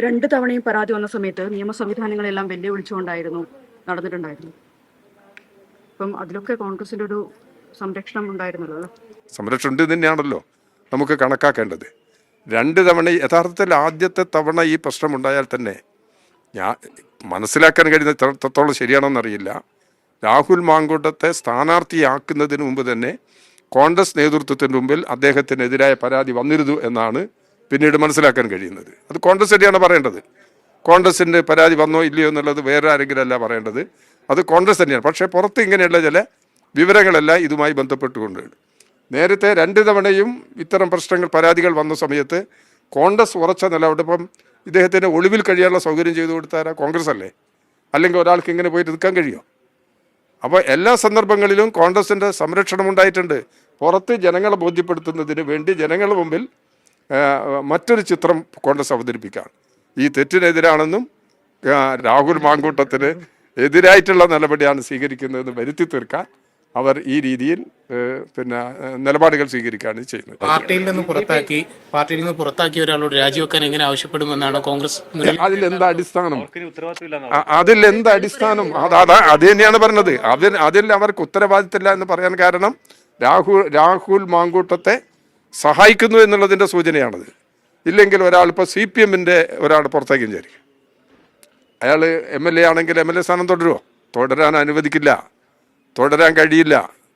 രണ്ട് തവണയും പരാതി വന്ന സമയത്ത് നിയമ സംവിധാനങ്ങളെല്ലാം വെല്ലുവിളിച്ചുകൊണ്ടായിരുന്നു നടന്നിട്ടുണ്ടായിരുന്നു. അപ്പം അതിലൊക്കെ കോൺഗ്രസിൻ്റെ ഒരു സംരക്ഷണം ഉണ്ടായിരുന്നല്ലോ അല്ലേ? സംരക്ഷണം ഉണ്ട് തന്നെയാണല്ലോ നമുക്ക് കണക്കാക്കേണ്ടത്. രണ്ട് തവണ യഥാർത്ഥത്തിൽ ആദ്യത്തെ തവണ ഈ പ്രശ്നമുണ്ടായാൽ തന്നെ ഞാൻ മനസ്സിലാക്കാൻ കഴിയുന്ന എത്രത്തോളം ശരിയാണെന്നറിയില്ല. രാഹുൽ മാങ്കൂട്ടത്തെ സ്ഥാനാർത്ഥിയാക്കുന്നതിന് മുമ്പ് തന്നെ കോൺഗ്രസ് നേതൃത്വത്തിന് മുമ്പിൽ അദ്ദേഹത്തിനെതിരായ പരാതി വന്നിരുന്നു എന്നാണ് പിന്നീട് മനസ്സിലാക്കാൻ കഴിയുന്നത്. അത് കോൺഗ്രസ് തന്നെയാണ് പറയേണ്ടത്. കോൺഗ്രസിൻ്റെ പരാതി വന്നോ ഇല്ലയോ എന്നുള്ളത് വേറെ ആരെങ്കിലും അല്ല പറയേണ്ടത്, അത് കോൺഗ്രസ് തന്നെയാണ്. പക്ഷേ പുറത്ത് ഇങ്ങനെയുള്ള ചില വിവരങ്ങളെല്ലാം ഇതുമായി ബന്ധപ്പെട്ടുകൊണ്ട് നേരത്തെ രണ്ട് തവണയും ഇത്തരം പ്രശ്നങ്ങൾ പരാതികൾ വന്ന സമയത്ത് കോൺഗ്രസ് ഉറച്ച നിലപാടിപ്പം ഇദ്ദേഹത്തിന് ഒളിവിൽ കഴിയാനുള്ള സൗകര്യം ചെയ്തു കൊടുത്താൽ കോൺഗ്രസ് അല്ലേ? അല്ലെങ്കിൽ ഒരാൾക്ക് ഇങ്ങനെ പോയിട്ട് നിൽക്കാൻ കഴിയുമോ? അപ്പോൾ എല്ലാ സന്ദർഭങ്ങളിലും കോൺഗ്രസിൻ്റെ സംരക്ഷണം ഉണ്ടായിട്ടുണ്ട്. പുറത്ത് ജനങ്ങളെ ബോധ്യപ്പെടുത്തുന്നതിന് വേണ്ടി ജനങ്ങളുടെ മുമ്പിൽ മറ്റൊരു ചിത്രം കോൺഗ്രസ് അവതരിപ്പിക്കുകയാണ്. ഈ തെറ്റിനെതിരാണെന്നും രാഹുൽ മാങ്കൂട്ടത്തിന് എതിരായിട്ടുള്ള നടപടിയാണ് സ്വീകരിക്കുന്നതെന്ന് വരുത്തി തീർക്കാൻ അവർ ഈ രീതിയിൽ നിലപാടുകൾ സ്വീകരിക്കുകയാണ് ചെയ്യുന്നത്. പാർട്ടിയിൽ നിന്ന് പുറത്താക്കി ഒരാളോട് രാജിവെക്കാൻ എങ്ങനെ ആവശ്യപ്പെടുമെന്നാണ് കോൺഗ്രസ്? അതിലെന്താ അടിസ്ഥാനം? അതിലെന്താ അടിസ്ഥാനം? അത് തന്നെയാണ് പറഞ്ഞത്. അതിൽ അവർക്ക് ഉത്തരവാദിത്തമില്ല എന്ന് പറയാൻ കാരണം രാഹുൽ മാങ്കൂട്ടത്തെ സഹായിക്കുന്നു എന്നുള്ളതിൻ്റെ സൂചനയാണത്. ഇല്ലെങ്കിൽ ഒരാൾ ഇപ്പോൾ CPM-ൻ്റെ ഒരാൾ പുറത്തേക്കും വിചാരിക്കും, അയാൾ MLA ആണെങ്കിൽ MLA സ്ഥാനം തുടരാൻ അനുവദിക്കില്ല, തുടരാൻ കഴിയില്ല.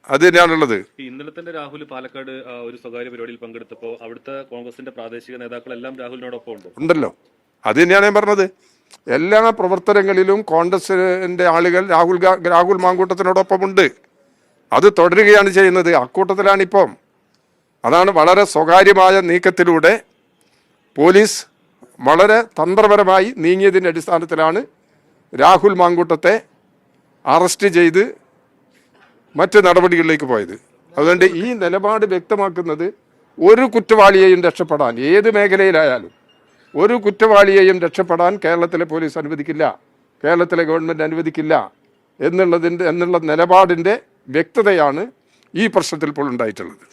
അത് തന്നെയാണുള്ളത്. ഇന്നലെ തന്നെ രാഹുൽ പാലക്കാട് ഒരു സ്വകാര്യ പരിപാടിയിൽ പങ്കെടുത്തപ്പോൾ അവിടുത്തെ കോൺഗ്രസിന്റെ പ്രാദേശിക നേതാക്കളെല്ലാം രാഹുലിനോടൊപ്പം ഉണ്ടല്ലോ. അത് തന്നെയാണ് ഞാൻ പറഞ്ഞത്. എല്ലാ പ്രവർത്തനങ്ങളിലും കോൺഗ്രസിന്റെ ആളുകൾ രാഹുൽ മാങ്കൂട്ടത്തിനോടൊപ്പമുണ്ട്. അത് തുടരുകയാണ് ചെയ്യുന്നത്. അക്കൂട്ടത്തിലാണിപ്പം. അതാണ് വളരെ സ്വകാര്യമായ നീക്കത്തിലൂടെ പോലീസ് വളരെ തന്ത്രപരമായി നീങ്ങിയതിൻ്റെ അടിസ്ഥാനത്തിലാണ് രാഹുൽ മാങ്കൂട്ടത്തെ അറസ്റ്റ് ചെയ്ത് മറ്റ് നടപടികളിലേക്ക് പോയത്. അതുകൊണ്ട് ഈ നിലപാട് വ്യക്തമാക്കുന്നത് ഒരു കുറ്റവാളിയെയും രക്ഷപ്പെടാൻ, ഏത് മേഖലയിലായാലും ഒരു കുറ്റവാളിയെയും രക്ഷപ്പെടാൻ കേരളത്തിലെ പോലീസ് അനുവദിക്കില്ല, കേരളത്തിലെ ഗവൺമെൻറ് അനുവദിക്കില്ല എന്നുള്ള നിലപാടിൻ്റെ വ്യക്തതയാണ് ഈ പ്രശ്നത്തിൽ ഇപ്പോൾ ഉണ്ടായിട്ടുള്ളത്.